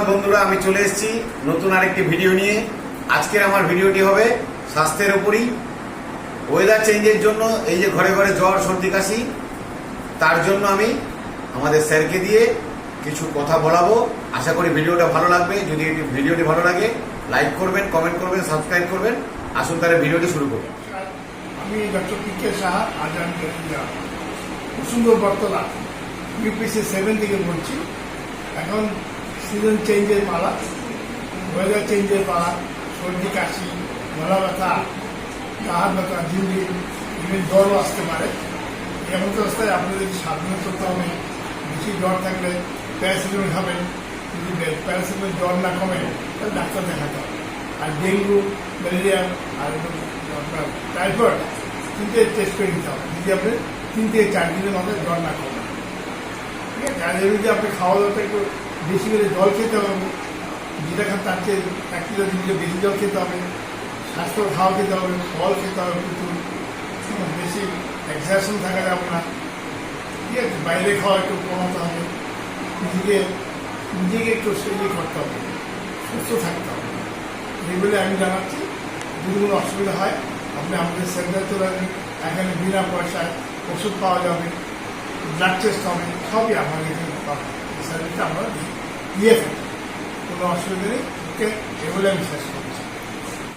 বন্ধুরা, আমি চলে এসেছি নতুন আরেকটি ভিডিও নিয়ে। আজকের আমার ভিডিওটি হবে স্বাস্থ্যের উপরই। ওয়েদার চেঞ্জের জন্য এই যে ঘরে ঘরে জ্বর সর্দি কাশি, তার জন্য আমি আমাদের স্যারকে দিয়ে কিছু কথা বলাবো। আশা করি ভিডিওটা ভালো লাগবে। যদি ভিডিওটি ভালো লাগে লাইক করবেন, কমেন্ট করবেন, সাবস্ক্রাইব করবেন। আসুন তাহলে ভিডিওটি শুরু করুন। আমি ডক্টর পি.কে. সাহা, আজান কুসুমপুর বটতলা ইউপিসি 7 থেকে বলছি। এখন সিজন চেঞ্জের পালা, ওয়েদার চেঞ্জের পালা, সর্দি কাশি, গলা ব্যথা, গাহার ব্যথা, ঝিমঝি, ইভেন জ্বরও আসতে পারে। এমন অবস্থায় আপনাদের সাবধান করতে হবে। বেশি জ্বর থাকলে প্যারাসিটামল খাবেন। যদি প্যারাসিটামল জ্বর না কমে তাহলে ডাক্তার দেখাতে হবে। আর ডেঙ্গু, ম্যালেরিয়া আর আপনার টাইফয়েড তিনটে টেস্ট করে নিতে হবে। যদি আপনি 3 থেকে 4 দিনের মাথায় জ্বর না কমে, ঠিক আছে। আর যদি আপনি খাওয়া দাওয়াটা একটু বেশি করে জল খেতে হবে, যেটা খান তার চেয়ে 1 কিলো 2 কিলো বেশি জল খেতে হবে। স্বাস্থ্য খাওয়া খেতে হবে, ফল খেতে হবে, কিন্তু বেশি এক্সারশন থাকা যাবে না, ঠিক আছে। বাইরে খাওয়া একটু কমাতে হবে। নিজেকে একটু সেগুলি করতে হবে, সুস্থ থাকতে হবে। এইগুলো আমি জানাচ্ছি। যদি কোনো অসুবিধা হয় আপনি আমাদের সেন্টারে চলে আসবেন। এখানে বিনা পয়সায় ওষুধ পাওয়া যাবে, ব্লাড টেস্ট হবে, সবই আমাদের এখানে সার্ভিসটা আমরা দিয়ে থাকি। কোনো অসুবিধা নেই। ওকে, এগুলো আমি শেষ করি।